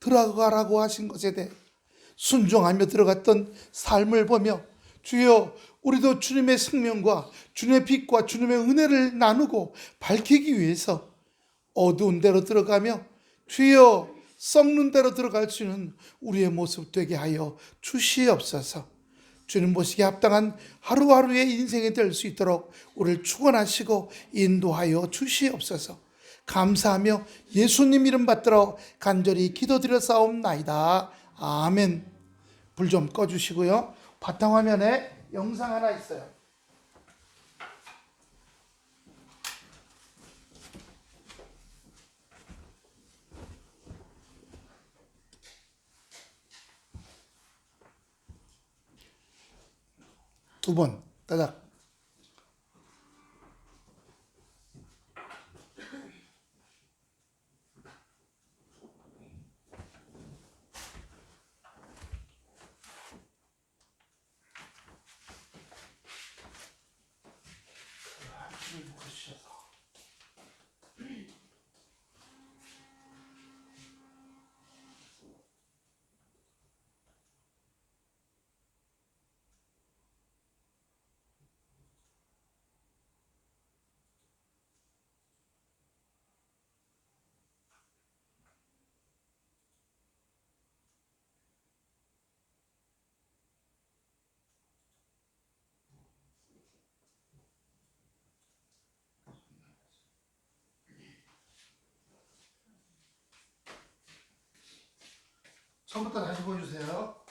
들어가라고 하신 것에 대해 순종하며 들어갔던 삶을 보며 주여 우리도 주님의 생명과 주님의 빛과 주님의 은혜를 나누고 밝히기 위해서 어두운 데로 들어가며 주여 썩는 데로 들어갈 수 있는 우리의 모습 되게 하여 주시옵소서. 주님 보시기에 합당한 하루하루의 인생이 될 수 있도록 우리를 축원하시고 인도하여 주시옵소서. 감사하며 예수님 이름 받들어 간절히 기도드렸사옵나이다. 아멘. 불 좀 꺼주시고요. 바탕화면에 영상 하나 있어요. 두 번 따닥. 처음부터 다시 보여주세요.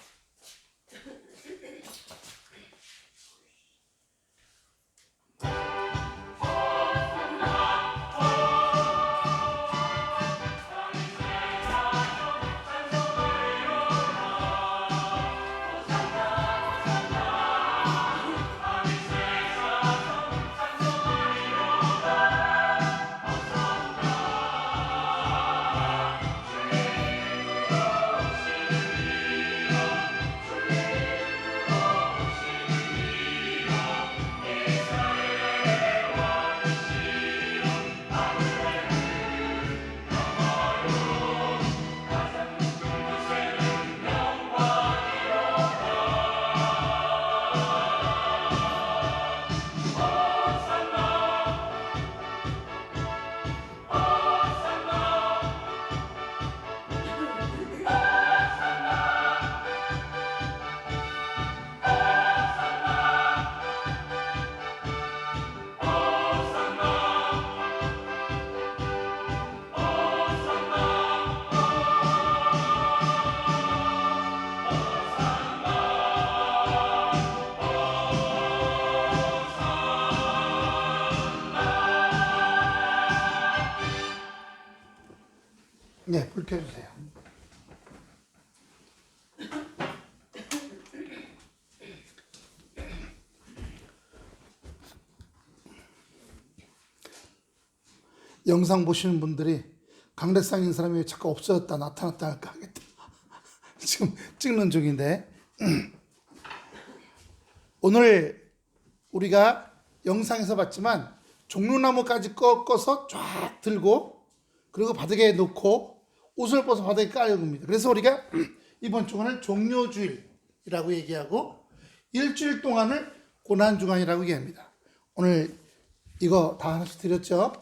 네, 불 켜주세요. 영상 보시는 분들이 강대상인 사람이 왜 자꾸 없어졌다 나타났다 할까 하겠다. 지금 찍는 중인데 오늘 우리가 영상에서 봤지만 종려나무까지 꺾어서 쫙 들고 그리고 바닥에 놓고 옷을 벗어 바닥에 깔는 겁니다. 그래서 우리가 이번 주간을 종려주일이라고 얘기하고 일주일 동안을 고난주간이라고 얘기합니다. 오늘 이거 다 하나씩 드렸죠?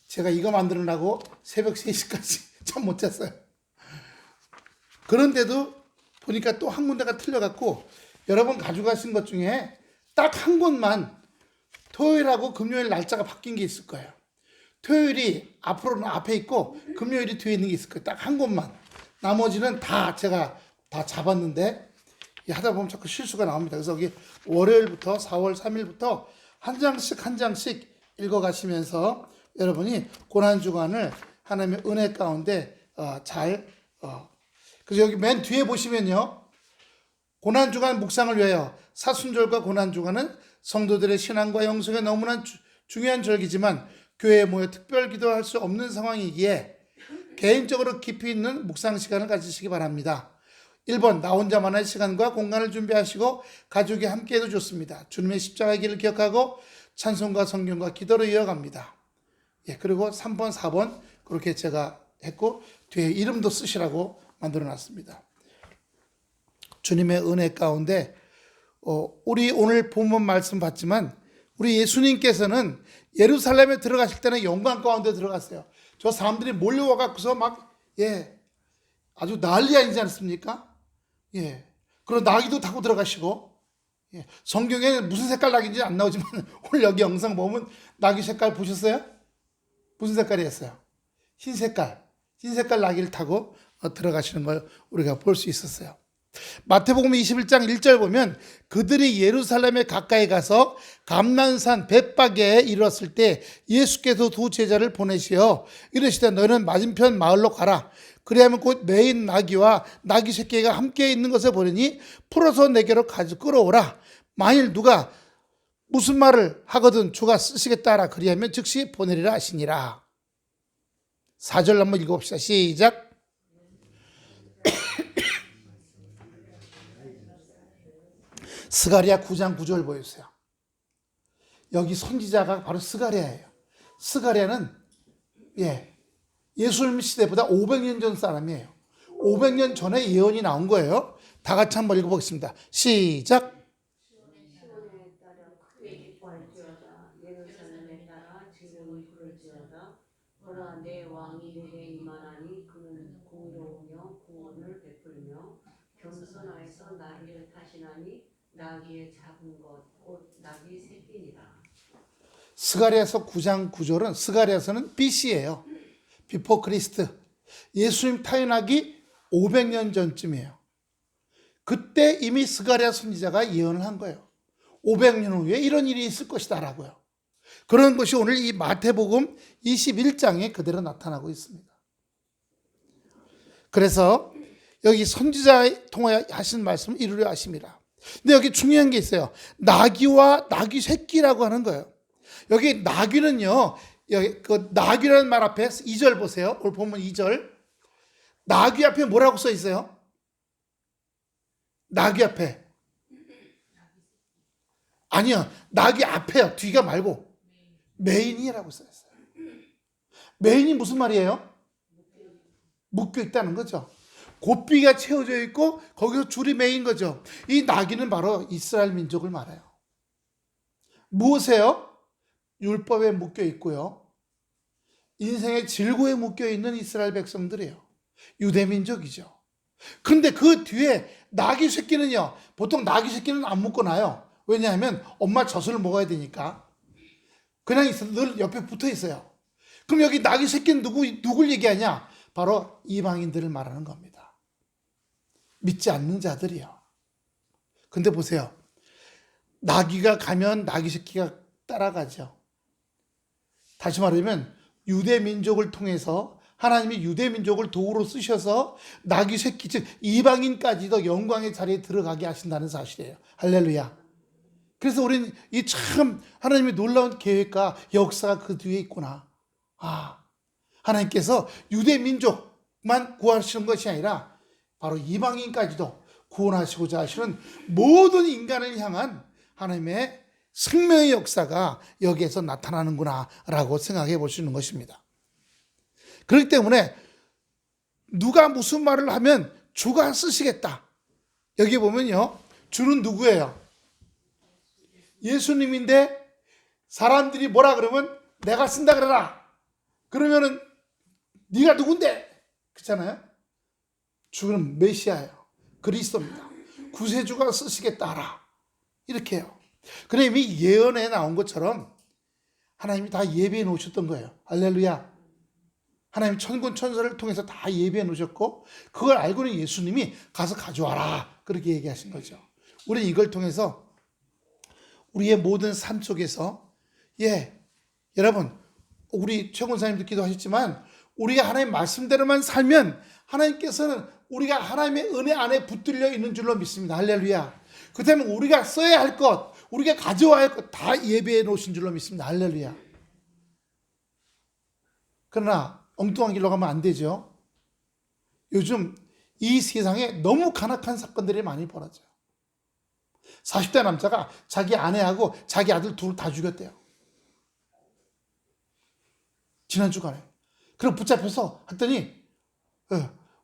제가 이거 만들으려고 새벽 3시까지 잠 못 잤어요. 그런데도 보니까 또 한 군데가 틀려갖고 여러분 가져가신 것 중에 딱 한 곳만 토요일하고 금요일 날짜가 바뀐 게 있을 거예요. 토요일이 앞으로는 앞에 있고 금요일이 뒤에 있는 게 있을 거예요. 딱 한 곳만. 나머지는 다 제가 다 잡았는데 하다 보면 자꾸 실수가 나옵니다. 그래서 여기 월요일부터 4월 3일부터 한 장씩 읽어가시면서 여러분이 고난주간을 하나님의 은혜 가운데 그래서 여기 맨 뒤에 보시면요. 고난주간 묵상을 위하여 사순절과 고난주간은 성도들의 신앙과 영성에 너무나 중요한 절기지만 교회에 모여 특별 기도할 수 없는 상황이기에 개인적으로 깊이 있는 묵상 시간을 가지시기 바랍니다. 1번 나 혼자만의 시간과 공간을 준비하시고 가족이 함께해도 좋습니다. 주님의 십자가의 길을 기억하고 찬송과 성경과 기도로 이어갑니다. 그리고 3번 4번 그렇게 제가 했고 뒤에 이름도 쓰시라고 만들어 놨습니다. 주님의 은혜 가운데 우리 오늘 본문 말씀 봤지만 우리 예수님께서는 예루살렘에 들어가실 때는 영광 가운데 들어갔어요. 저 사람들이 몰려와 갖고서 막 아주 난리 아니지 않습니까? 그리고 나귀도 타고 들어가시고, 성경에는 무슨 색깔 나귀인지 안 나오지만 오늘 여기 영상 보면 나귀 색깔 보셨어요? 무슨 색깔이었어요? 흰 색깔 나귀를 타고 들어가시는 걸 우리가 볼 수 있었어요. 마태복음 21장 1절 보면 그들이 예루살렘에 가까이 가서 감난산 벳박에 이르렀을 때 예수께서 두 제자를 보내시어 이르시되 너는 맞은편 마을로 가라. 그리하면 곧 매인 나귀와 나귀 새끼가 함께 있는 것을 보리니 풀어서 내게로 끌어오라. 만일 누가 무슨 말을 하거든 주가 쓰시겠다 하라. 그리하면 즉시 보내리라 하시니라. 4절 한번 읽어봅시다. 시작. 스가랴 9장 9절 보여주세요. 여기 선지자가 바로 스가랴예요. 스가랴는 예수님 시대보다 500년 전 사람이에요. 500년 전에 예언이 나온 거예요. 다 같이 한번 읽어보겠습니다. 시작. 시온에 따라 크게 기뻐할지어다. 예루살렘에 따라 지름을 부를지어다. 보라 내 왕이 내게 임하나니 그는 공의로우며 구원을 베풀며 겸손하여서 나귀를 타시나니 나귀의 작은 것 곧 나귀 새끼니라. 스가랴서 9장 9절은 스가랴서는 BC예요. 비포 크리스트. 예수님 타인하기 500년 전쯤이에요. 그때 이미 스가랴 선지자가 예언을 한 거예요. 500년 후에 이런 일이 있을 것이다 라고요. 그런 것이 오늘 이 마태복음 21장에 그대로 나타나고 있습니다. 그래서 여기 선지자에 통하여 하신 말씀을 이루려 하심이라. 근데 여기 중요한 게 있어요. 나귀와 나귀 새끼라고 하는 거예요. 여기 나귀는요, 여기 그 나귀라는 말 앞에 2절 보세요. 오늘 보면 2절. 나귀 앞에 뭐라고 써 있어요? 나귀 앞에. 아니요. 나귀 앞에요. 뒤가 말고. 메인이라고 써 있어요. 메인이 무슨 말이에요? 묶여 있다는 거죠. 고삐가 채워져 있고 거기서 줄이 메인 거죠. 이 나귀는 바로 이스라엘 민족을 말해요. 무엇에요? 율법에 묶여 있고요. 인생의 질고에 묶여 있는 이스라엘 백성들이에요. 유대 민족이죠. 근데 그 뒤에 나귀 새끼는요. 보통 나귀 새끼는 안 묶어놔요. 왜냐하면 엄마 젖을 먹어야 되니까. 그냥 늘 옆에 붙어 있어요. 그럼 여기 나귀 새끼는 누굴 얘기하냐? 바로 이방인들을 말하는 겁니다. 믿지 않는 자들이요. 근데 보세요. 나귀가 가면 나귀 새끼가 따라가죠. 다시 말하면 유대 민족을 통해서 하나님이 유대 민족을 도구로 쓰셔서 나귀 새끼 즉 이방인까지도 영광의 자리에 들어가게 하신다는 사실이에요. 할렐루야. 그래서 우리는 이 참 하나님의 놀라운 계획과 역사가 그 뒤에 있구나. 하나님께서 유대 민족만 구하시는 것이 아니라 바로 이방인까지도 구원하시고자 하시는 모든 인간을 향한 하나님의 생명의 역사가 여기에서 나타나는구나 라고 생각해 볼 수 있는 것입니다. 그렇기 때문에 누가 무슨 말을 하면 주가 쓰시겠다. 여기 보면요. 주는 누구예요? 예수님인데 사람들이 뭐라 그러면 내가 쓴다 그래라. 그러면은 네가 누군데? 그렇잖아요. 주는 메시아예요. 그리스도입니다. 구세주가 쓰시겠다 하라. 이렇게 해요. 그래 이미 예언에 나온 것처럼 하나님이 다 예비해 놓으셨던 거예요. 할렐루야. 하나님 천군 천사를 통해서 다 예비해 놓으셨고 그걸 알고는 예수님이 가서 가져와라. 그렇게 얘기하신 거죠. 우리는 이걸 통해서 우리의 모든 삶 속에서 여러분 우리 최권사님도 기도하셨지만 우리가 하나님 말씀대로만 살면 하나님께서는 우리가 하나님의 은혜 안에 붙들려 있는 줄로 믿습니다. 할렐루야. 그렇다면 우리가 써야 할 것, 우리가 가져와야 할 것 다 예배해 놓으신 줄로 믿습니다. 할렐루야. 그러나 엉뚱한 길로 가면 안 되죠. 요즘 이 세상에 너무 간악한 사건들이 많이 벌어져요. 40대 남자가 자기 아내하고 자기 아들 둘 다 죽였대요. 지난 주간에. 그리고 붙잡혀서 했더니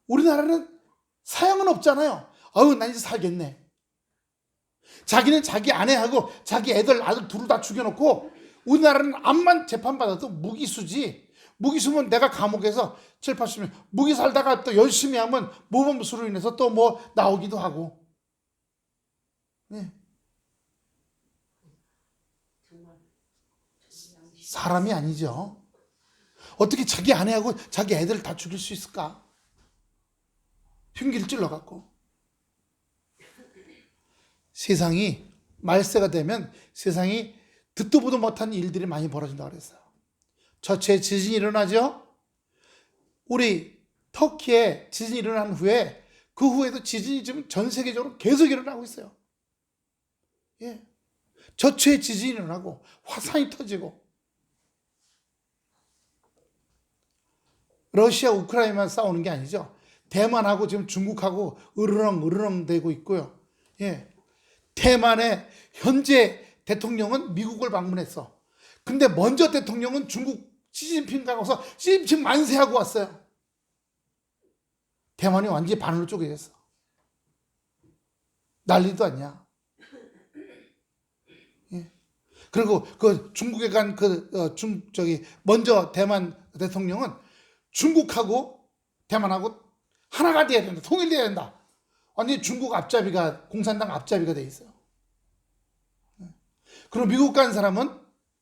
우리나라는 사형은 없잖아요. 아유, 나 이제 살겠네. 자기는 자기 아내하고 자기 아들 둘을 다 죽여놓고, 우리나라는 암만 재판받아도 무기수지. 무기수면 내가 감옥에서 7, 80년 무기 살다가 또 열심히 하면 모범수로 인해서 또 뭐 나오기도 하고. 네. 정말 사람이 아니죠. 어떻게 자기 아내하고 자기 애들을 다 죽일 수 있을까? 흉기를 찔러갖고. 세상이 말세가 되면 세상이 듣도 보도 못한 일들이 많이 벌어진다고 그랬어요. 저체 지진이 일어나죠. 우리 터키에 지진이 일어난 후에 그 후에도 지진이 지금 전 세계적으로 계속 일어나고 있어요. 예. 저체 지진이 일어나고 화산이 터지고. 러시아 우크라이나만 싸우는 게 아니죠. 대만하고 지금 중국하고 으르렁 되고 있고요. 예. 대만의 현재 대통령은 미국을 방문했어. 근데 먼저 대통령은 중국 시진핑 가서 시진핑 만세하고 왔어요. 대만이 완전히 반으로 쪼개졌어. 난리도 아니야. 예. 그리고 그 중국에 간 먼저 대만 대통령은 중국하고 대만하고 하나가 돼야 된다. 통일돼야 된다. 완전히 중국 앞잡이가, 공산당 앞잡이가 돼 있어요. 그리고 미국 간 사람은,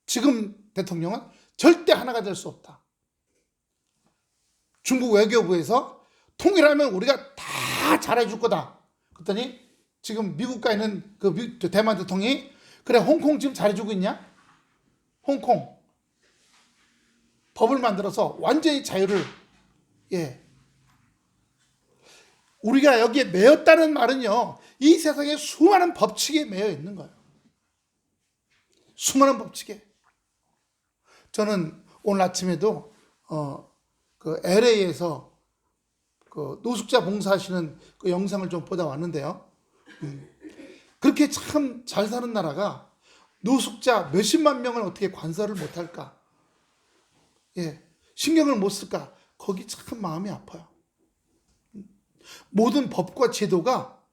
지금 대통령은 절대 하나가 될 수 없다. 중국 외교부에서 통일하면 우리가 다 잘해줄 거다. 그랬더니 지금 미국 가 있는 그 대만 대통령이, 그래 홍콩 지금 잘해주고 있냐? 홍콩 법을 만들어서 완전히 자유를, 예. 우리가 여기에 매였다는 말은요, 이 세상에 수많은 법칙에 매여 있는 거예요. 수많은 법칙에. 저는 오늘 아침에도 그 LA에서 그 노숙자 봉사하시는 그 영상을 좀 보다 왔는데요. 그렇게 참 잘 사는 나라가 노숙자 몇십만 명을 어떻게 관서를 못할까? 예, 신경을 못 쓸까? 거기 참 마음이 아파요. 모든 법과 제도가,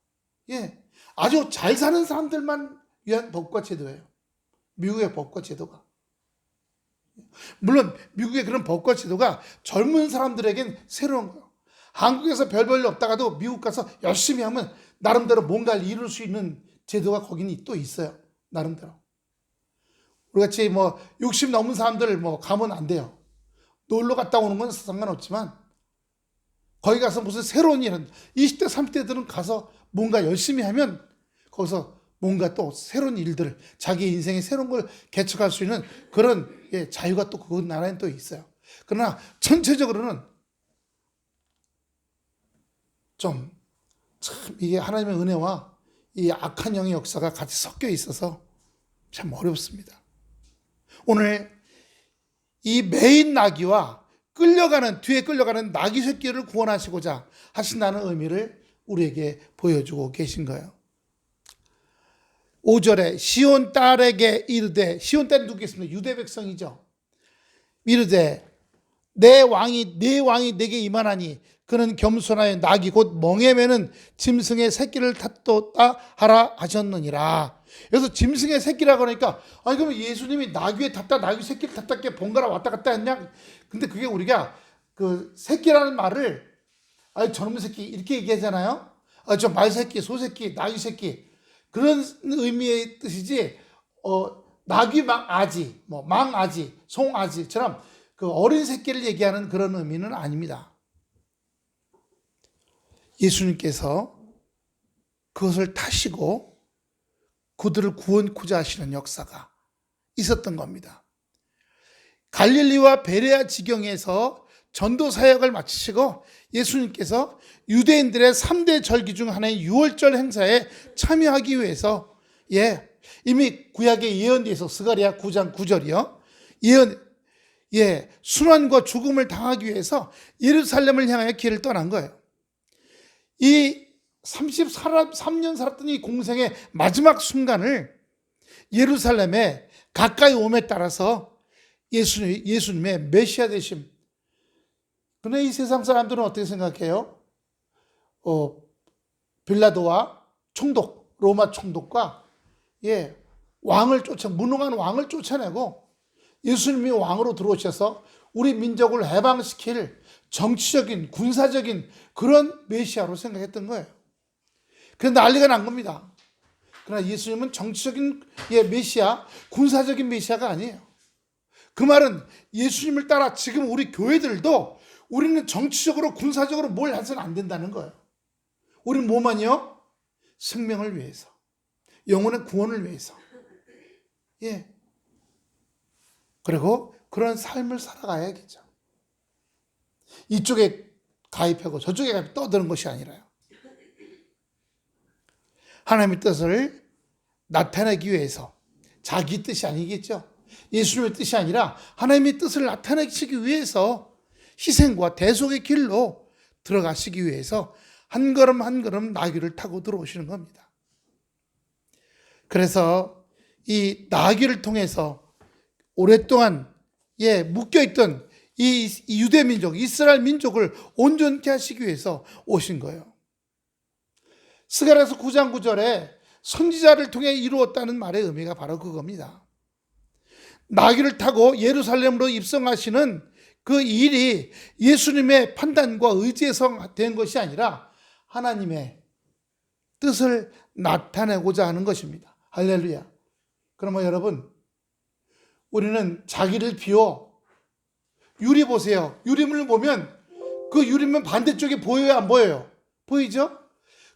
예, 아주 잘 사는 사람들만 위한 법과 제도예요. 미국의 법과 제도가. 물론 미국의 그런 법과 제도가 젊은 사람들에겐 새로운 거예요. 한국에서 별 볼 일 없다가도 미국 가서 열심히 하면 나름대로 뭔가를 이룰 수 있는 제도가 거기는 또 있어요. 나름대로. 우리같이 뭐 60 넘은 사람들 뭐 가면 안 돼요. 놀러 갔다 오는 건 상관없지만, 거기 가서 무슨 새로운 일은 20대 30대들은 가서 뭔가 열심히 하면 거기서 뭔가 또 새로운 일들, 자기 인생에 새로운 걸 개척할 수 있는 그런, 예, 자유가 또 그 나라에는 또 있어요. 그러나 전체적으로는 좀 참 이게 하나님의 은혜와 이 악한 영의 역사가 같이 섞여 있어서 참 어렵습니다. 오늘 이 매인 나귀와 뒤에 끌려가는 나귀 새끼를 구원하시고자 하신다는 의미를 우리에게 보여주고 계신 거예요. 5절에 시온 딸에게 이르되, 시온 딸이 누구겠습니까? 유대 백성이죠. 이르되 내 왕이 내게 임하나니 그는 겸손하여 나귀 곧 멍에 매는 짐승의 새끼를 탔도다 하라 하셨느니라. 그래서 짐승의 새끼라고 하니까, 아니 그러면 예수님이 나귀에 탔다, 나귀 새끼를 탔다, 번갈아 왔다 갔다 했냐? 근데 그게 우리가 그 새끼라는 말을, 아니 저놈의 새끼 이렇게 얘기하잖아요. 저 말 새끼, 소 새끼, 나귀 새끼, 그런 의미의 뜻이지, 나귀 망아지, 뭐 망아지, 송아지처럼 그 어린 새끼를 얘기하는 그런 의미는 아닙니다. 예수님께서 그것을 타시고 그들을 구원코자 하시는 역사가 있었던 겁니다. 갈릴리와 베레아 지경에서 전도 사역을 마치시고 예수님께서 유대인들의 3대 절기 중 하나인 유월절 행사에 참여하기 위해서, 예, 이미 구약에 예언되어 있어. 스가랴 9장 9절이요. 순환과 죽음을 당하기 위해서 예루살렘을 향하여 길을 떠난 거예요. 이 33년 살았던 이 공생의 마지막 순간을 예루살렘에 가까이 옴에 따라서 예수님의 메시아 되심. 그런데 이 세상 사람들은 어떻게 생각해요? 빌라도와 총독, 로마 총독과 무능한 왕을 쫓아내고 예수님이 왕으로 들어오셔서 우리 민족을 해방시킬 정치적인, 군사적인 그런 메시아로 생각했던 거예요. 그래서 난리가 난 겁니다. 그러나 예수님은 정치적인 메시아, 군사적인 메시아가 아니에요. 그 말은 예수님을 따라 지금 우리 교회들도 우리는 정치적으로, 군사적으로 뭘 해서는 안 된다는 거예요. 우리는 뭐만요? 생명을 위해서, 영혼의 구원을 위해서. 그리고 그런 삶을 살아가야겠죠. 이쪽에 가입하고 저쪽에 가입 떠드는 것이 아니라요. 하나님의 뜻을 나타내기 위해서, 자기 뜻이 아니겠죠. 예수님의 뜻이 아니라 하나님의 뜻을 나타내시기 위해서 희생과 대속의 길로 들어가시기 위해서 한 걸음 한 걸음 나귀를 타고 들어오시는 겁니다. 그래서 이 나귀를 통해서 오랫동안 묶여있던 이 유대 민족, 이스라엘 민족을 온전케 하시기 위해서 오신 거예요. 스가랴서 9장 9절에 선지자를 통해 이루었다는 말의 의미가 바로 그겁니다. 나귀를 타고 예루살렘으로 입성하시는 그 일이 예수님의 판단과 의지에서 된 것이 아니라 하나님의 뜻을 나타내고자 하는 것입니다. 할렐루야. 그러면 여러분, 우리는 자기를 비워, 유리 보세요. 유리문을 보면 그 유리문 반대쪽에 보여요, 안 보여요? 보이죠?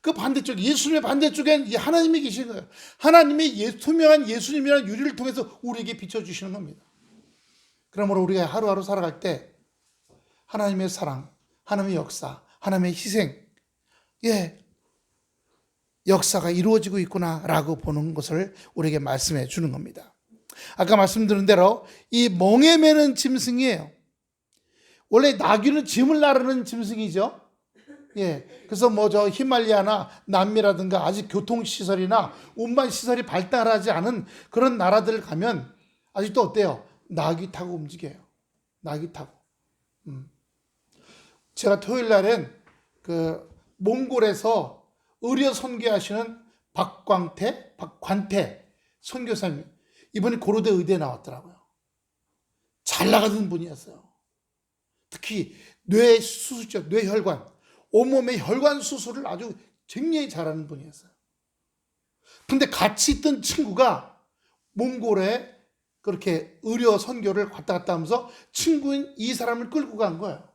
그 반대쪽, 예수님의 반대쪽엔 하나님이 계시는 거예요. 하나님이 투명한 예수님이라는 유리를 통해서 우리에게 비춰주시는 겁니다. 그러므로 우리가 하루하루 살아갈 때 하나님의 사랑, 하나님의 역사, 하나님의 희생, 역사가 이루어지고 있구나라고 보는 것을 우리에게 말씀해 주는 겁니다. 아까 말씀드린 대로 이 멍에 매는 짐승이에요. 원래 나귀는 짐을 나르는 짐승이죠. 그래서 저 히말리아나 남미라든가 아직 교통시설이나 운반시설이 발달하지 않은 그런 나라들 가면 아직도 어때요? 나귀 타고 움직여요. 나귀 타고. 제가 토요일 날엔 그 몽골에서 의료 선교하시는 박관태 선교사님, 이번에 고려대 의대에 나왔더라고요. 잘 나가던 분이었어요. 특히 뇌 수술적, 뇌혈관, 온몸의 혈관 수술을 아주 굉장히 잘하는 분이었어요. 근데 같이 있던 친구가 몽골에 그렇게 의료 선교를 왔다 갔다 하면서 친구인 이 사람을 끌고 간 거예요.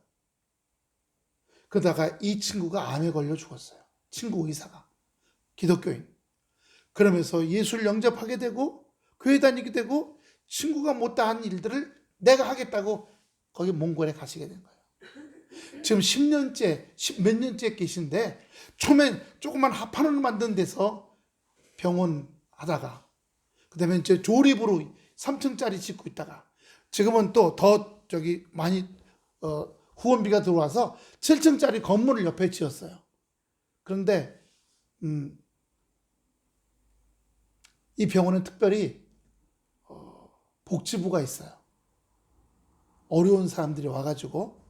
그러다가 이 친구가 암에 걸려 죽었어요. 친구 의사가. 기독교인. 그러면서 예수를 영접하게 되고 교회 다니게 되고 친구가 못다한 일들을 내가 하겠다고 거기 몽골에 가시게 된 거예요. 지금 10년째, 몇 년째 계신데 처음엔 조그만 합판을 만든 데서 병원 하다가 그 다음에 이제 조립으로 3층짜리 짓고 있다가 지금은 또 더 많이 후원비가 들어와서 7층짜리 건물을 옆에 지었어요. 그런데 이 병원은 특별히 복지부가 있어요. 어려운 사람들이 와가지고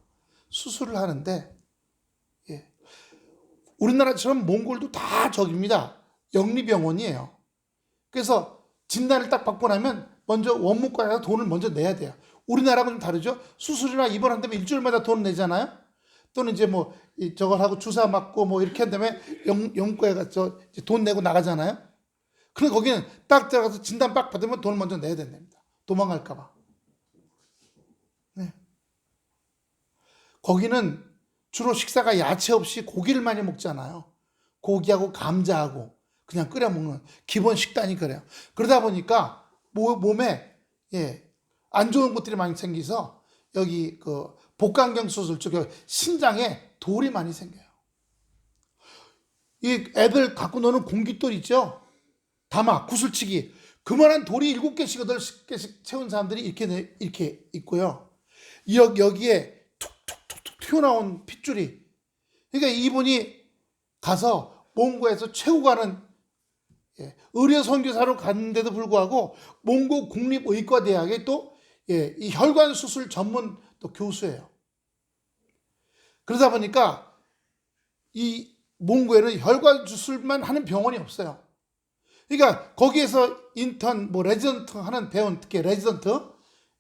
수술을 하는데 우리나라처럼 몽골도 다 저깁니다. 영리병원이에요. 그래서 진단을 딱 받고 나면 먼저 원무과에서 돈을 먼저 내야 돼요. 우리나라하고 좀 다르죠. 수술이나 입원한다면 일주일마다 돈 내잖아요. 또는 이제 저걸 하고 주사 맞고 이렇게 한 다음에 영문과에 가서 돈 내고 나가잖아요. 근데 거기는 딱 들어가서 진단 딱 받으면 돈을 먼저 내야 된답니다. 도망갈까봐. 거기는 주로 식사가 야채 없이 고기를 많이 먹잖아요. 고기하고 감자하고 그냥 끓여 먹는 기본 식단이 그래요. 그러다 보니까 몸에 안 좋은 것들이 많이 생겨서 여기 그 복강경 수술 쪽 신장에 돌이 많이 생겨요. 이 애들 갖고 노는 공깃돌 있죠? 다마, 구슬치기. 그만한 돌이 7개씩, 8개씩 채운 사람들이 이렇게 있고요. 여기에 툭툭툭툭 튀어나온 핏줄이. 그러니까 이분이 가서 몽고에서 최고 가는 의료 선교사로 갔는데도 불구하고 몽고 국립의과대학에 또 이 혈관 수술 전문 또 교수예요. 그러다 보니까 이 몽고에는 혈관 수술만 하는 병원이 없어요. 그러니까 거기에서 인턴, 레지던트 하는 배원, 특히 레지던트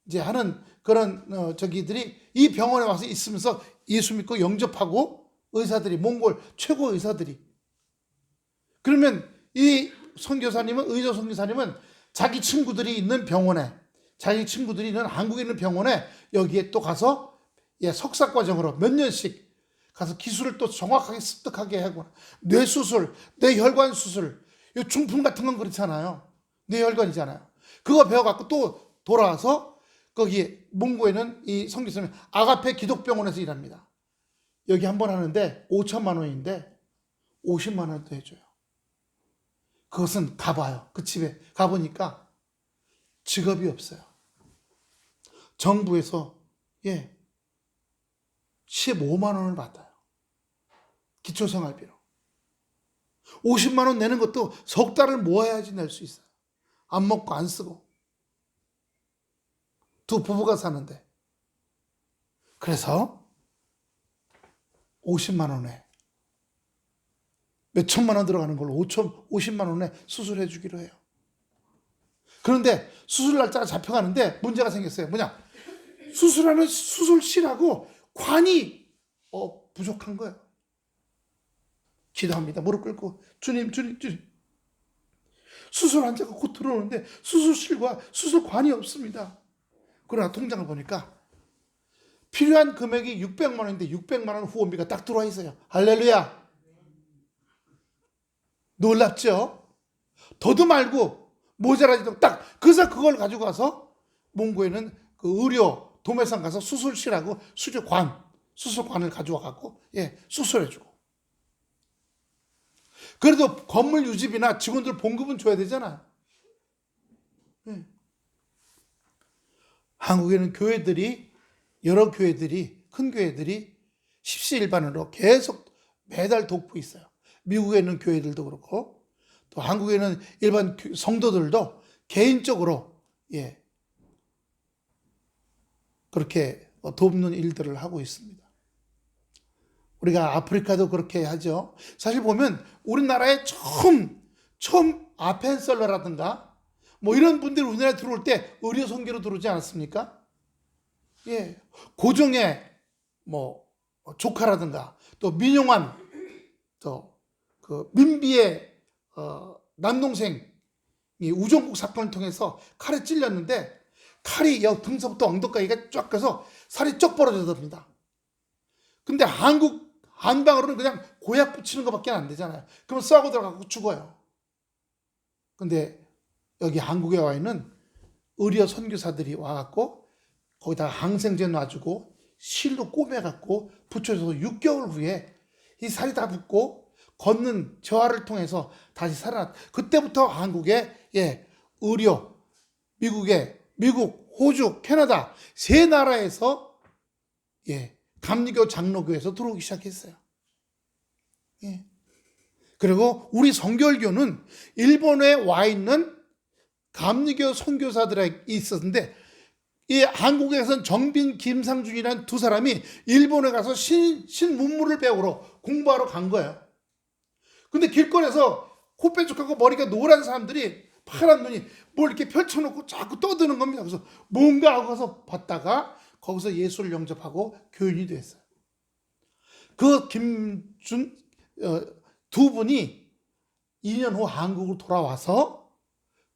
이제 하는 그런 저기들이 이 병원에 와서 있으면서 예수 믿고 영접하고 의사들이 몽골 최고 의사들이 그러면 이 선교사님은 의료 선교사님은 자기 친구들이 있는 병원에 자기 친구들이 있는 한국에 있는 병원에 여기에 또 가서 석사 과정으로 몇 년씩 가서 기술을 또 정확하게 습득하게 하고 뇌수술, 뇌혈관 수술, 이 중풍 같은 건 그렇잖아요. 뇌혈관이잖아요. 그거 배워갖고 또 돌아와서 거기 몽고에는 이 선교사님 아가페 기독병원에서 일합니다. 여기 한 번 하는데 5천만 원인데 50만 원도 해줘요. 그것은 가봐요. 그 집에 가보니까 직업이 없어요. 정부에서 15만 원을 받아요. 기초생활비로. 50만 원 내는 것도 석 달을 모아야지 낼 수 있어요. 안 먹고 안 쓰고. 두 부부가 사는데. 그래서 50만 원에 몇 천만 원 들어가는 걸로 50만 원에 수술해 주기로 해요. 그런데 수술 날짜가 잡혀가는데 문제가 생겼어요. 뭐냐? 수술하는 수술실하고 관이 부족한 거예요. 기도합니다. 무릎 꿇고 주님. 수술 환자가 곧 들어오는데 수술실과 수술관이 없습니다. 그러나 통장을 보니까 필요한 금액이 600만 원인데 600만 원 후원비가 딱 들어와 있어요. 할렐루야. 놀랍죠? 더도 말고 모자라지도 딱 그래서 그걸 가지고 가서 몽고에는 그 의료 도매상 가서 수술실하고 수술관을 가져와 갖고 수술해주고. 그래도 건물 유지비나 직원들 봉급은 줘야 되잖아요. 한국에는 여러 교회들이 큰 교회들이 십시일반으로 계속 매달 돕고 있어요. 미국에 있는 교회들도 그렇고 또 한국에 있는 일반 성도들도 개인적으로 그렇게 돕는 일들을 하고 있습니다. 우리가 아프리카도 그렇게 하죠. 사실 보면 우리나라에 처음 아펜셀러라든가 이런 분들이 우리나라에 들어올 때 의료 선교로 들어오지 않았습니까? 고종의 조카라든가 또 민용환 또 그 민비의 남동생이 우정국 사건을 통해서 칼에 찔렸는데 칼이 등서부터 엉덩이가 쫙 가서 살이 쩍 벌어졌답니다. 근데 한방으로는 그냥 고약 붙이는 것밖에 안 되잖아요. 그러면 싸고 들어가고 죽어요. 근데 여기 한국에 와 있는 의료 선교사들이 와갖고 거기다가 항생제 놔주고 실로 꼬매갖고 붙여줘서 6개월 후에 이 살이 다 붙고 걷는 재활을 통해서 다시 살아났. 그때부터 한국의 의료 미국, 호주, 캐나다 세 나라에서 감리교 장로교에서 들어오기 시작했어요. 그리고 우리 성결교는 일본에 와 있는 감리교 선교사들이 있었는데 이 한국에서는 정빈, 김상준이라는 두 사람이 일본에 가서 신문물을 배우러 공부하러 간 거예요. 근데 길거리에서 코 빼죽하고 머리가 노란 사람들이 파란 눈이 뭘 이렇게 펼쳐놓고 자꾸 떠드는 겁니다. 그래서 뭔가 하고 가서 봤다가 거기서 예수를 영접하고 교인이 됐어요. 그 두 분이 2년 후 한국으로 돌아와서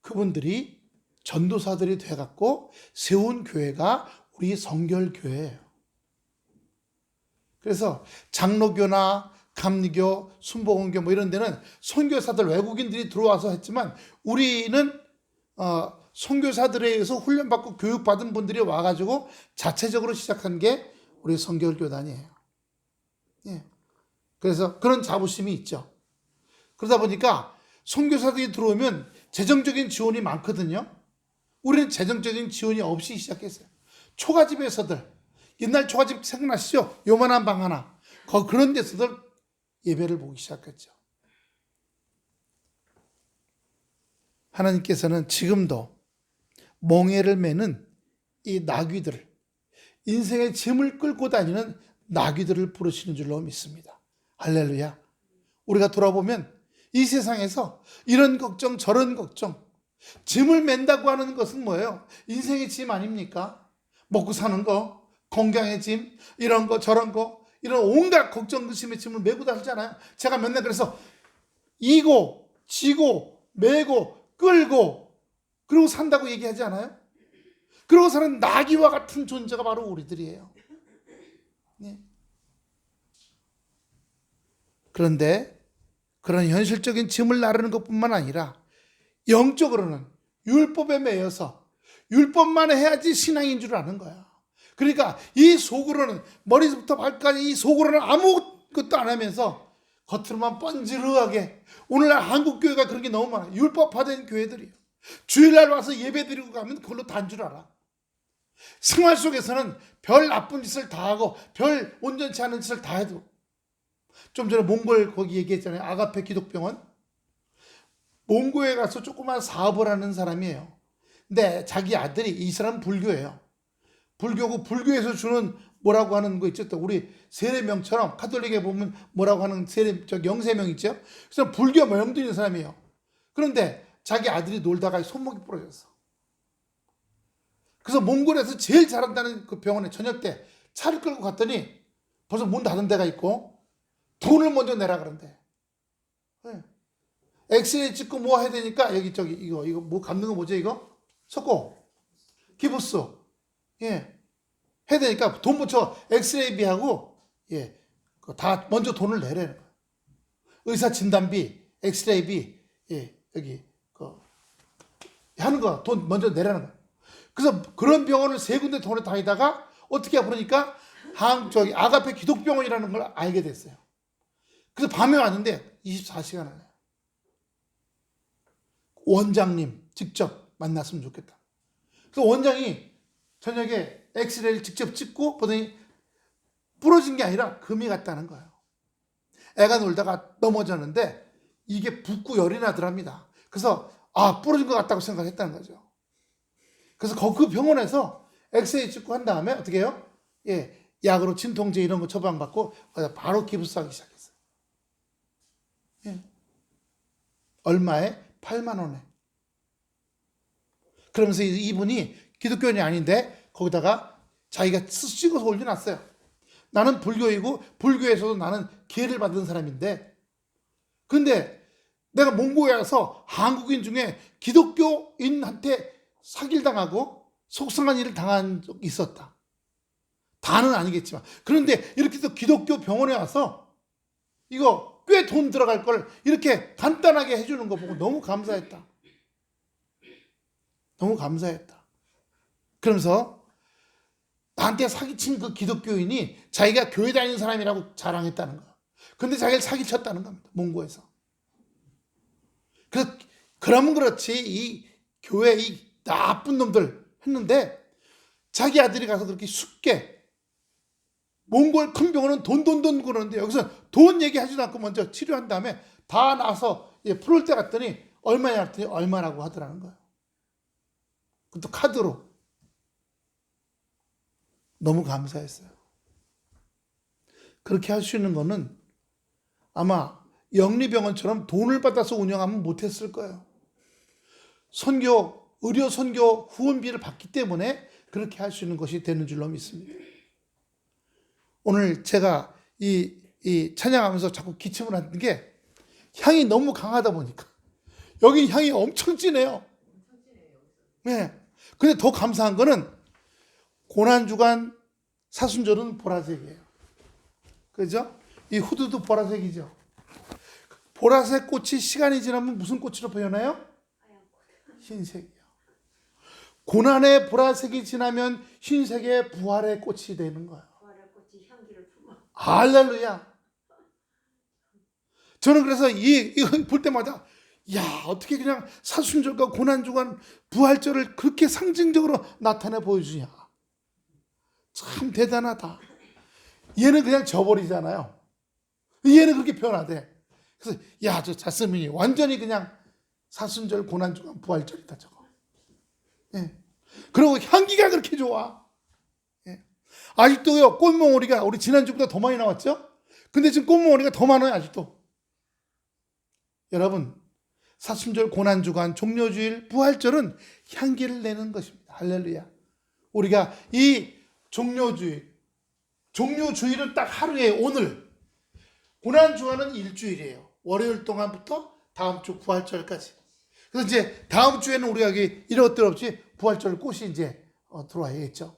그분들이 전도사들이 돼갖고 세운 교회가 우리 성결교회예요. 그래서 장로교나 감리교, 순복음교 이런 데는 선교사들 외국인들이 들어와서 했지만 우리는 선교사들에 의해서 훈련받고 교육받은 분들이 와가지고 자체적으로 시작한 게 우리 성결교단이에요. 그래서 그런 자부심이 있죠. 그러다 보니까 선교사들이 들어오면 재정적인 지원이 많거든요. 우리는 재정적인 지원이 없이 시작했어요. 초가집에서들 옛날 초가집 생각나시죠? 요만한 방 하나 그런 데서들 예배를 보기 시작했죠. 하나님께서는 지금도 멍에를 매는 이 나귀들, 인생의 짐을 끌고 다니는 나귀들을 부르시는 줄로 믿습니다. 할렐루야. 우리가 돌아보면 이 세상에서 이런 걱정 저런 걱정, 짐을 맨다고 하는 것은 뭐예요? 인생의 짐 아닙니까? 먹고 사는 거, 건강의 짐, 이런 거 저런 거, 이런 온갖 걱정 의심의 짐을 메고 다니잖아요. 제가 맨날 그래서 이고 지고 메고 끌고 그러고 산다고 얘기하지 않아요? 그러고 사는 나귀와 같은 존재가 바로 우리들이에요. 네. 그런데 그런 현실적인 짐을 나르는 것뿐만 아니라 영적으로는 율법에 매여서 율법만 해야지 신앙인 줄 아는 거야. 그러니까 이 속으로는, 머리부터 발까지 이 속으로는 아무것도 안 하면서 겉으로만 번지르하게, 오늘날 한국 교회가 그런 게 너무 많아요. 율법화된 교회들이에요. 주일날 와서 예배 드리고 가면 그걸로 단 줄 알아. 생활 속에서는 별 나쁜 짓을 다 하고 별 온전치 않은 짓을 다 해도, 좀 전에 몽골 거기 얘기했잖아요. 아가페 기독병원. 몽고에 가서 조그만 사업을 하는 사람이에요. 근데 자기 아들이, 이 사람은 불교예요. 불교고 불교에서 주는 뭐라고 하는 거 있죠? 또 우리 세례명처럼 카톨릭에 보면 뭐라고 하는 영세명 있죠? 그래서 불교 명도 있는 사람이에요. 그런데 자기 아들이 놀다가 손목이 부러졌어. 그래서 몽골에서 제일 잘한다는 그 병원에 저녁 때 차를 끌고 갔더니 벌써 문 닫은 데가 있고 돈을 먼저 내라 그런대. 네. 엑스레이 찍고 뭐 해야 되니까 여기 저기 이거 뭐 감는 거 뭐죠 이거? 석고 기부스 예 해야 되니까 돈 붙여 엑스레이비하고 예 다 먼저 돈을 내라는 거야. 의사 진단비, 엑스레이비 예 여기 그 하는 거 돈 먼저 내라는 거야. 그래서 그런 병원을 세 군데 돈을 다니다가 어떻게 그러니까 저기 아가페 기독병원이라는 걸 알게 됐어요. 그래서 밤에 왔는데 24시간을 해요. 원장님 직접 만났으면 좋겠다. 그래서 원장이 저녁에 엑스레이를 직접 찍고 보더니 부러진 게 아니라 금이 갔다는 거예요. 애가 놀다가 넘어졌는데 이게 붓고 열이 나더랍니다. 그래서 부러진 것 같다고 생각했다는 거죠. 그래서 그 병원에서 엑스레이 찍고 한 다음에 어떻게 해요? 예, 약으로 진통제 이런 거 처방받고 바로 기부스하기 시작했어요. 예. 얼마에? 8만 원에. 그러면서 이분이 기독교인이 아닌데 거기다가 자기가 찍어서 올려놨어요. 나는 불교이고 불교에서도 나는 기회를 받은 사람인데, 근데 내가 몽고에 와서 한국인 중에 기독교인한테 사기를 당하고 속상한 일을 당한 적이 있었다. 다는 아니겠지만. 그런데 이렇게 또 기독교 병원에 와서 이거 꽤 돈 들어갈 걸 이렇게 간단하게 해주는 거 보고 너무 감사했다. 너무 감사했다. 그러면서 나한테 사기친 그 기독교인이 자기가 교회 다니는 사람이라고 자랑했다는 거야. 근데 자기를 사기쳤다는 겁니다. 몽고에서. 그러면 그렇지 이 교회 이 나쁜 놈들 했는데 자기 아들이 가서 그렇게 쉽게 몽골 큰 병원은 돈 그러는데 여기서 돈 얘기하지도 않고 먼저 치료한 다음에 다 나서 풀을 때 갔더니 얼마냐 했더니 얼마라고 하더라는 거예요. 그것도 카드로. 너무 감사했어요. 그렇게 할 수 있는 거는 아마 영리병원처럼 돈을 받아서 운영하면 못했을 거예요. 의료 선교 후원비를 받기 때문에 그렇게 할 수 있는 것이 되는 줄로 믿습니다. 오늘 제가 이 찬양하면서 자꾸 기침을 하는 게 향이 너무 강하다 보니까 여기 향이 엄청 진해요. 네. 근데 더 감사한 거는 고난주간 사순절은 보라색이에요. 그죠? 이 후드도 보라색이죠. 보라색 꽃이 시간이 지나면 무슨 꽃으로 변해요? 흰색이요. 고난의 보라색이 지나면 흰색의 부활의 꽃이 되는 거예요. 부활의 꽃이 향기를 품어. 할렐루야. 저는 그래서 이거 볼 때마다 어떻게 그냥 사순절과 고난주간 부활절을 그렇게 상징적으로 나타내 보여주냐. 참 대단하다. 얘는 그냥 져버리잖아요. 얘는 그렇게 변하대. 그래서 저 자스민이 완전히 그냥 사순절 고난주간 부활절이다 저거. 예. 그리고 향기가 그렇게 좋아. 예. 아직도요 꽃몽오리가 우리 지난주보다 더 많이 나왔죠? 근데 지금 꽃몽오리가 더 많아요 아직도. 여러분, 사순절, 고난주간, 종료주일, 부활절은 향기를 내는 것입니다. 할렐루야. 우리가 이 종료주일은 딱 하루에 오늘, 고난주간은 일주일이에요. 월요일 동안부터 다음 주 부활절까지. 그래서 이제 다음 주에는 우리가 이럴 없이 부활절 꽃이 이제 들어와야겠죠.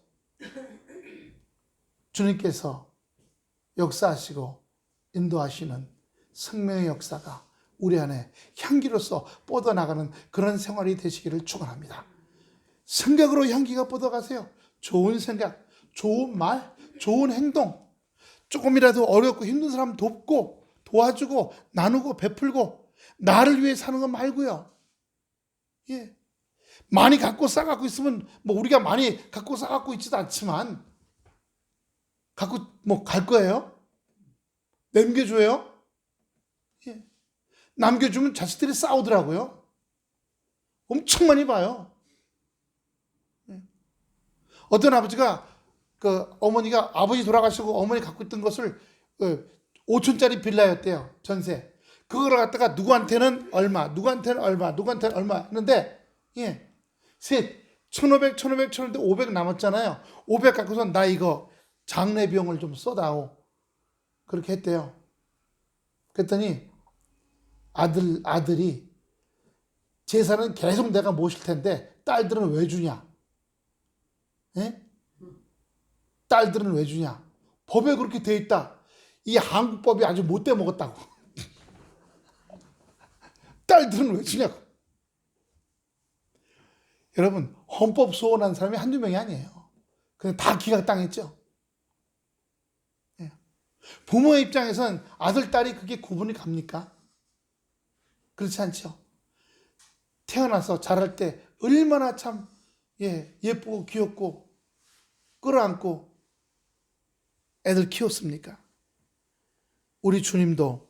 주님께서 역사하시고 인도하시는 생명의 역사가 우리 안에 향기로서 뻗어나가는 그런 생활이 되시기를 축원합니다. 생각으로 향기가 뻗어가세요. 좋은 생각, 좋은 말, 좋은 행동, 조금이라도 어렵고 힘든 사람 돕고 도와주고 나누고 베풀고 나를 위해 사는 것 말고요. 예. 많이 갖고 싸갖고 있으면 뭐 우리가 많이 갖고 싸갖고 있지도 않지만 갖고 뭐 갈 거예요? 남겨줘요? 예. 남겨주면 자식들이 싸우더라고요. 엄청 많이 봐요. 예. 어떤 아버지가 어머니가 아버지 돌아가시고 어머니 갖고 있던 것을 5촌짜리 빌라였대요. 전세. 그걸 갖다가 누구한테는 얼마, 누구한테는 얼마, 누구한테는 얼마 했는데 예. 셋 1,500, 1,500, 1,500, 500 남았잖아요. 500 갖고서 나 이거 장례 비용을 좀 써다오. 그렇게 했대요. 그랬더니 아들이 제사는 계속 내가 모실 텐데 딸들은 왜 주냐? 예? 딸들은 왜 주냐? 법에 그렇게 돼 있다. 이 한국법이 아주 못돼 먹었다고. 딸들은 왜 주냐고. 여러분, 헌법 소원한 사람이 한두 명이 아니에요. 그냥 다 기각당했죠. 예. 부모의 입장에선 아들, 딸이 그게 구분이 갑니까? 그렇지 않죠. 태어나서 자랄 때 얼마나 참 예쁘고 귀엽고 끌어안고 애들 키웠습니까? 우리 주님도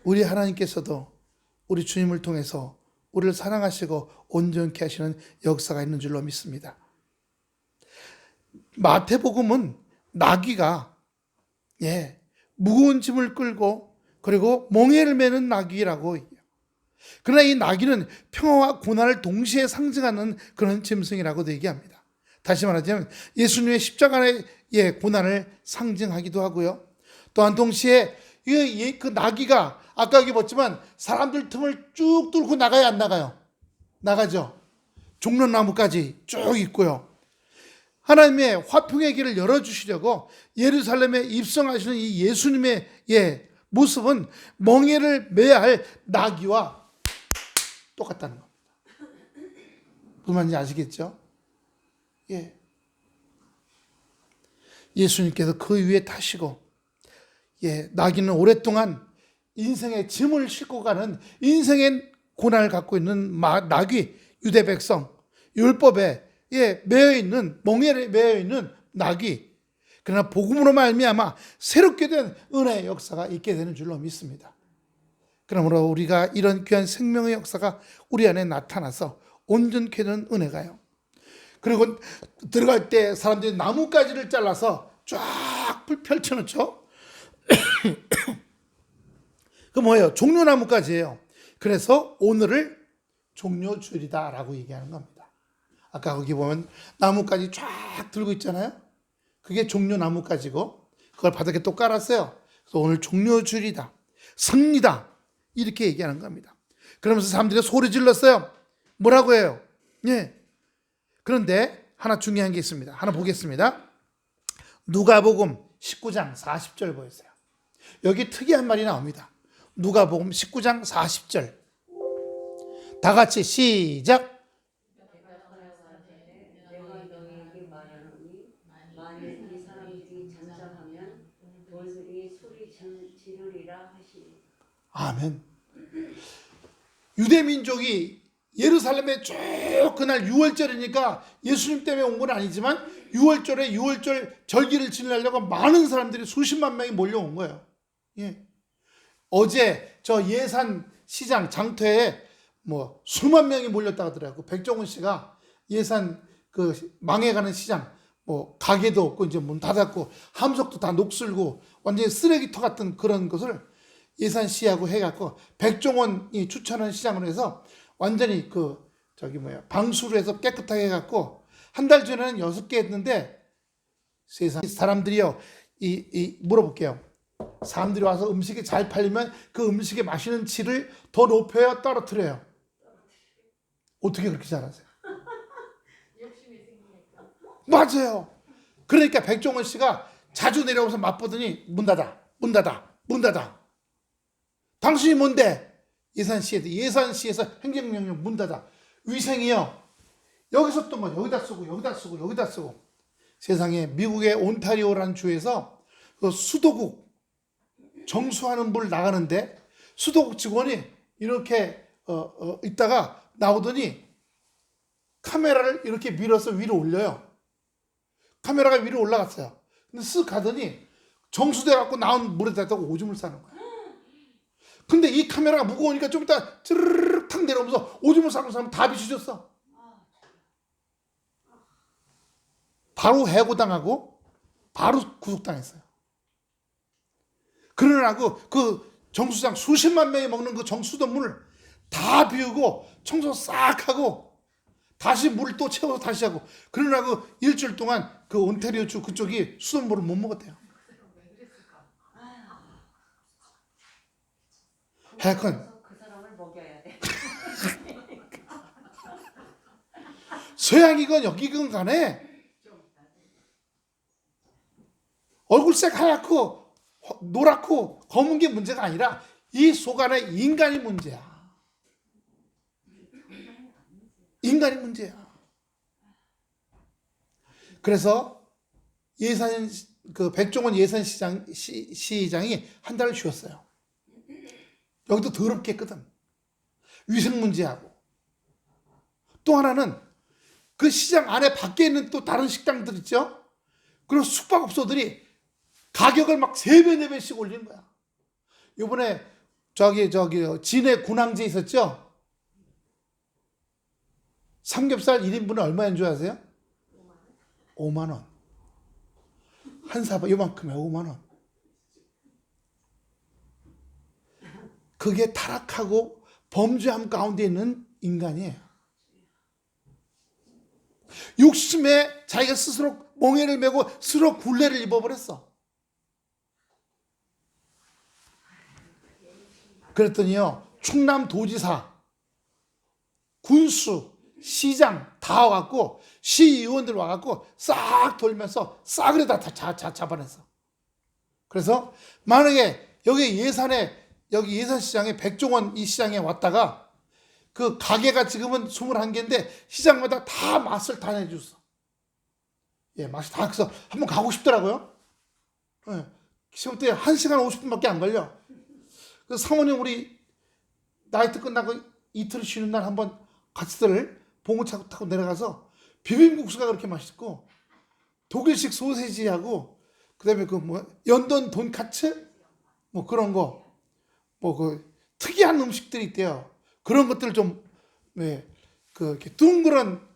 우리 하나님께서도 우리 주님을 통해서 우리를 사랑하시고 온전케 하시는 역사가 있는 줄로 믿습니다. 마태복음은 나귀가 무거운 짐을 끌고 그리고 멍에를 매는 나귀라고 해요. 그러나 이 나귀는 평화와 고난을 동시에 상징하는 그런 짐승이라고도 얘기합니다. 다시 말하자면 예수님의 십자가의 고난을 상징하기도 하고요. 또한 동시에 그 나귀가 아까 여기 봤지만 사람들 틈을 쭉 뚫고 나가요, 안 나가요? 나가죠. 종려나무까지 쭉 있고요. 하나님의 화평의 길을 열어주시려고 예루살렘에 입성하시는 이 예수님의 모습은 멍에를 매야 할 나귀와 똑같다는 겁니다. 무슨 말인지 아시겠죠? 예수님께서 그 위에 타시고 나귀는 오랫동안 인생의 짐을 싣고 가는 인생의 고난을 갖고 있는 나귀, 유대 백성, 율법에 매여있는, 멍에에 매여있는 나귀. 그러나 복음으로 말미암아 새롭게 된 은혜의 역사가 있게 되는 줄로 믿습니다. 그러므로 우리가 이런 귀한 생명의 역사가 우리 안에 나타나서 온전케 된 은혜가요. 그리고 들어갈 때 사람들이 나뭇가지를 잘라서 쫙 펼쳐놓죠. 그 뭐예요? 종려나뭇가지예요. 그래서 오늘을 종료주일이다라고 얘기하는 겁니다. 아까 거기 보면 나뭇가지 쫙 들고 있잖아요. 그게 종려나뭇가지고 그걸 바닥에 또 깔았어요. 그래서 오늘 종료주일이다. 승리다. 이렇게 얘기하는 겁니다. 그러면서 사람들이 소리 질렀어요. 뭐라고 해요? 그런데 하나 중요한 게 있습니다. 하나 보겠습니다. 누가복음 19장 40절 보였어요. 여기 특이한 말이 나옵니다. 누가복음 19장 40절. 다 같이 시작. 내가 너희에게 말하노니 만일 이 사람들이 잠잠하면 돌들이 소리 지르리라 하시니. 아멘. 유대 민족이 예루살렘에 쭉 그날 6월절이니까 예수님 때문에 온 건 아니지만 6월절에 6월절 절기를 지내려고 많은 사람들이 수십만 명이 몰려온 거예요. 어제 저 예산 시장 장터에 뭐 수만 명이 몰렸다 하더라고요. 백종원 씨가 예산 그 망해가는 시장 뭐 가게도 없고 이제 문 닫았고 함석도 다 녹슬고 완전히 쓰레기터 같은 그런 것을 예산시하고 해갖고 백종원이 추천한 시장으로 해서 완전히 방수를 해서 깨끗하게 해갖고 한 달 전에는 6개 했는데 세상 사람들이요 물어볼게요. 사람들이 와서 음식이 잘 팔리면 그 음식의 맛있는 질을 더 높여요, 떨어뜨려요? 어떻게 그렇게 잘하세요? 욕심이 생기니까. 맞아요. 그러니까 백종원 씨가 자주 내려오면서 맛보더니 문 닫아. 당신이 뭔데? 예산시에서 행정명령 문 닫아. 위생이요. 여기서 썼던 거 여기다 쓰고. 세상에 미국의 온타리오라는 주에서 그 수도국 정수하는 물 나가는데 수도국 직원이 이렇게 있다가 나오더니 카메라를 이렇게 밀어서 위로 올려요. 카메라가 위로 올라갔어요. 근데 쓱 가더니 정수돼 갖고 나온 물에다가 오줌을 싸는 거야. 근데 이 카메라가 무거우니까 좀 이따 찌르르륵 탁 내려오면서 오줌을 싸는 사람 다 비추졌어. 바로 해고당하고 바로 구속당했어요. 그러라고 그 정수장 수십만 명이 먹는 그 정수도물을 다 비우고 청소 싹 하고 다시 물을 또 채워서 다시 하고 그러라고 일주일 동안 그 온타리오 주 그쪽이 수돗물을 못 먹었대요. 하여간 그 사람을 먹여야 돼. 서양이건 여기건 간에 얼굴색 하얗고 노랗고 검은 게 문제가 아니라 이 속 안에 인간이 문제야. 인간이 문제야. 그래서 백종원 시장이 한 달을 쉬었어요. 여기도 더럽게 했거든. 위생 문제하고. 또 하나는 그 시장 안에 밖에 있는 또 다른 식당들 있죠? 그리고 숙박업소들이 가격을 막 3배, 4배씩 올리는 거야. 이번에 진해 군항제 있었죠? 삼겹살 1인분에 얼마인 줄 아세요? 5만 원. 한 사발 요만큼에 5만 원. 그게 타락하고 범죄함 가운데 있는 인간이에요. 욕심에 자기가 스스로 멍에를 메고 스스로 굴레를 입어버렸어. 그랬더니요, 충남도지사, 군수, 시장 다 와갖고 시의원들 와갖고 싹 돌면서 싸그리 다 잡아냈어. 그래서 만약에 여기 예산시장에 백종원 이 시장에 왔다가 그 가게가 지금은 21개인데 시장마다 다 맛을 다 내줬어. 예, 맛이 다. 그래서 한번 가고 싶더라고요. 예, 시험 때 1시간 50분밖에 안 걸려. 그 사모님 우리 나이트 끝나고 이틀 쉬는 날 한번 같이들 봉고차 타고 내려가서 비빔국수가 그렇게 맛있고 독일식 소세지하고 그다음에 연돈 돈카츠 뭐 그런 거 그 특이한 음식들이 있대요. 그런 것들 좀 이렇게 둥그런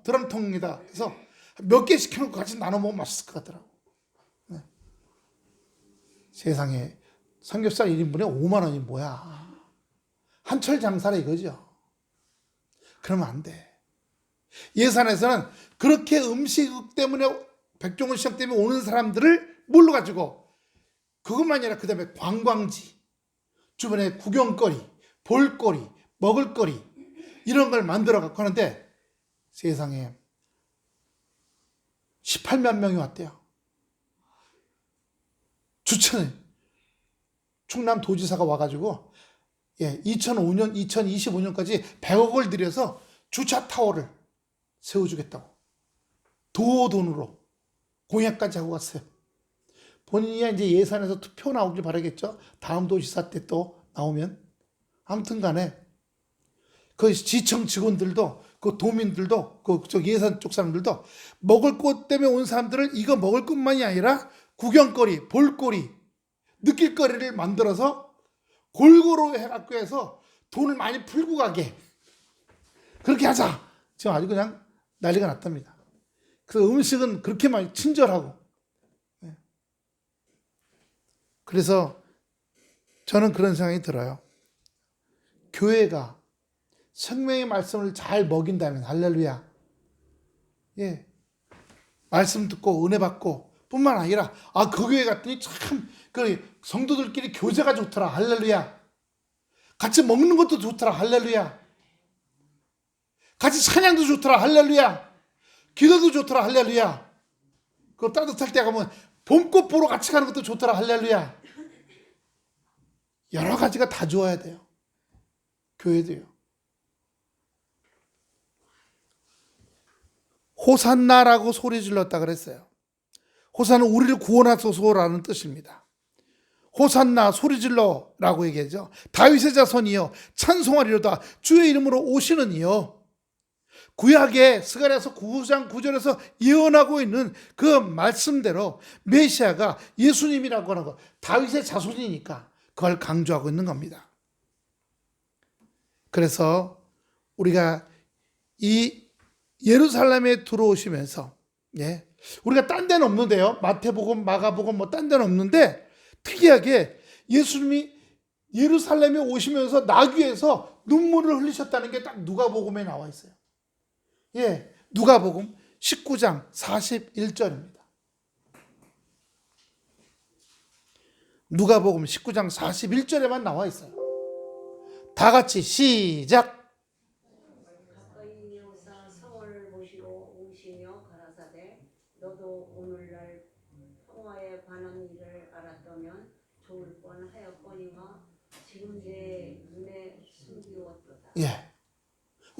드럼통에다 해서 몇 개 시켜놓고 같이 나눠 먹으면 맛있을 것 같더라고. 네. 세상에 삼겹살 1인분에 5만 원이 뭐야? 한철 장사라 이거죠. 그러면 안 돼. 예산에서는 그렇게 음식 때문에 백종원 시장 때문에 오는 사람들을 뭘로 가지고 그것만이 아니라 그 다음에 관광지, 주변에 구경거리, 볼거리, 먹을거리 이런 걸 만들어 갖고 하는데 세상에 18만 명이 왔대요. 충남도지사가 와가지고 2025년까지 100억을 들여서 주차타워를 세워주겠다고 돈으로 공약까지 하고 갔어요. 본인이 이제 예산에서 투표 나오길 바라겠죠. 다음 도지사 때 또 나오면. 아무튼 간에 그 지청 직원들도 그 도민들도 예산 쪽 사람들도 먹을 것 때문에 온 사람들을 이거 먹을 것만이 아니라 구경거리, 볼거리, 느낄거리를 만들어서 골고루 해갖고 해서 돈을 많이 풀고 가게 그렇게 하자. 지금 아주 그냥 난리가 났답니다. 그래서 음식은 그렇게 많이 친절하고. 그래서 저는 그런 생각이 들어요. 교회가 생명의 말씀을 잘 먹인다면, 할렐루야. 예. 말씀 듣고 은혜 받고 뿐만 아니라, 그 교회 갔더니 참, 성도들끼리 교제가 좋더라. 할렐루야. 같이 먹는 것도 좋더라. 할렐루야. 같이 찬양도 좋더라. 할렐루야. 기도도 좋더라. 할렐루야. 그 따뜻할 때 가면 봄꽃 보러 같이 가는 것도 좋더라. 할렐루야. 여러 가지가 다 좋아야 돼요. 교회도요. 호산나라고 소리 질렀다 그랬어요. 호산은 우리를 구원하소서라는 뜻입니다. 호산나 소리 질러라고 얘기하죠. 다윗의 자손이여 찬송하리로다. 주의 이름으로 오시는 이여. 구약의 스가랴서 9장 9절에서 예언하고 있는 그 말씀대로 메시아가 예수님이라고 하는 거, 다윗의 자손이니까 그걸 강조하고 있는 겁니다. 그래서 우리가 이 예루살렘에 들어오시면서, 우리가 딴 데는 없는데요. 마태복음, 마가복음 딴 데는 없는데 특이하게 예수님이 예루살렘에 오시면서 나귀에서 눈물을 흘리셨다는 게 딱 누가복음에 나와 있어요. 누가복음 19장 41절입니다. 누가복음 19장 41절에만 나와 있어요. 다 같이 시작. 가까이 오사 성을 보시러 오시며 가라사대 너도 오늘날 평화에 관한 일을 알았다면 좋을 뻔하였거니와 지금 내 눈에 숨기웠도다.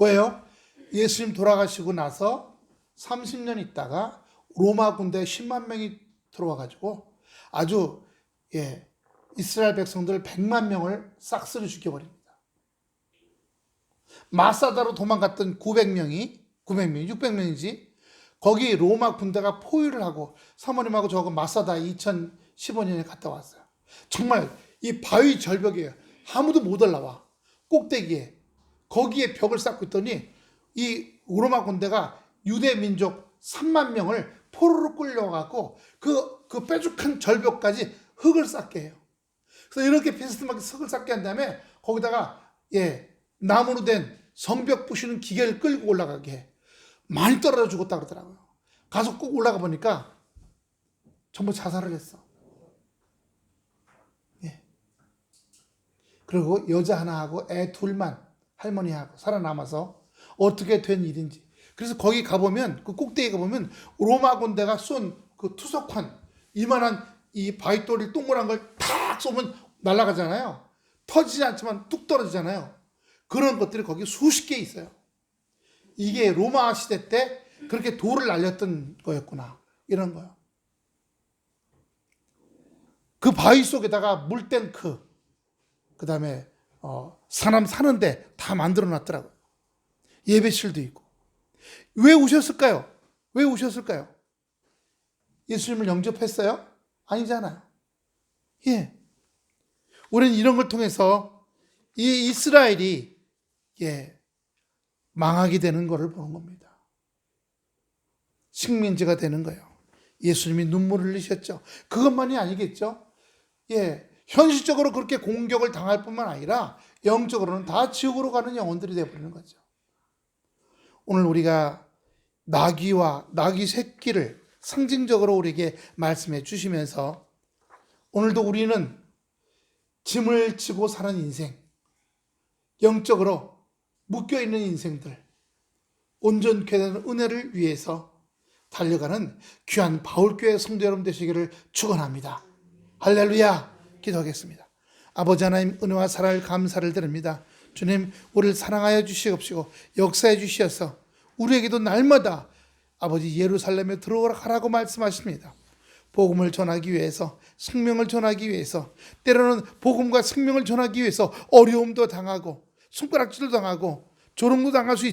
왜요? 예수님 돌아가시고 나서 30년 있다가 로마 군대 10만 명이 들어와가지고 아주 이스라엘 백성들 100만 명을 싹쓸이 죽여버립니다. 마사다로 도망갔던 600명이 600명이지 거기 로마 군대가 포위를 하고 사모님하고 저하고 마사다 2015년에 갔다 왔어요. 정말 이 바위 절벽이에요. 아무도 못 올라와. 꼭대기에 거기에 벽을 쌓고 있더니 이 로마 군대가 유대 민족 3만 명을 포로로 끌려가고 그 뾰족한 절벽까지 흙을 쌓게 해요. 그래서 이렇게 비스듬하게 흙을 쌓게 한 다음에 거기다가 나무로 된 성벽 부시는 기계를 끌고 올라가게 해. 많이 떨어져 죽었다 그러더라고요. 가서 꼭 올라가 보니까 전부 자살을 했어. 그리고 여자 하나하고 애 둘만 할머니하고 살아남아서 어떻게 된 일인지. 그래서 거기 가보면 그 꼭대기 가보면 로마 군대가 쏜 그 투석환 이만한 이 바위돌이 동그란 걸 탁 쏘면 날아가잖아요. 터지지 않지만 뚝 떨어지잖아요. 그런 것들이 거기 수십 개 있어요. 이게 로마 시대 때 그렇게 돌을 날렸던 거였구나. 이런 거요. 그 바위 속에다가 물탱크, 그 다음에 사람 사는데 다 만들어 놨더라고요. 예배실도 있고. 왜 오셨을까요? 왜 오셨을까요? 예수님을 영접했어요? 아니잖아요. 우리는 이런 걸 통해서 이 이스라엘이 망하게 되는 것을 보는 겁니다. 식민지가 되는 거예요. 예수님이 눈물을 흘리셨죠. 그것만이 아니겠죠. 현실적으로 그렇게 공격을 당할 뿐만 아니라 영적으로는 다 지옥으로 가는 영혼들이 되어버리는 거죠. 오늘 우리가 나귀와 나귀 새끼를 상징적으로 우리에게 말씀해 주시면서 오늘도 우리는 짐을 지고 사는 인생, 영적으로 묶여있는 인생들, 온전케 되는 은혜를 위해서 달려가는 귀한 바울교회 성도 여러분 되시기를 축원합니다. 할렐루야. 기도하겠습니다. 아버지 하나님 은혜와 사랑을 감사를 드립니다. 주님 우리를 사랑하여 주시옵시고 역사해 주시어서 우리에게도 날마다 아버지 예루살렘에 들어가라고 말씀하십니다. 복음을 전하기 위해서, 생명을 전하기 위해서, 때로는 복음과 생명을 전하기 위해서 어려움도 당하고 손가락질도 당하고 조롱도 당할 수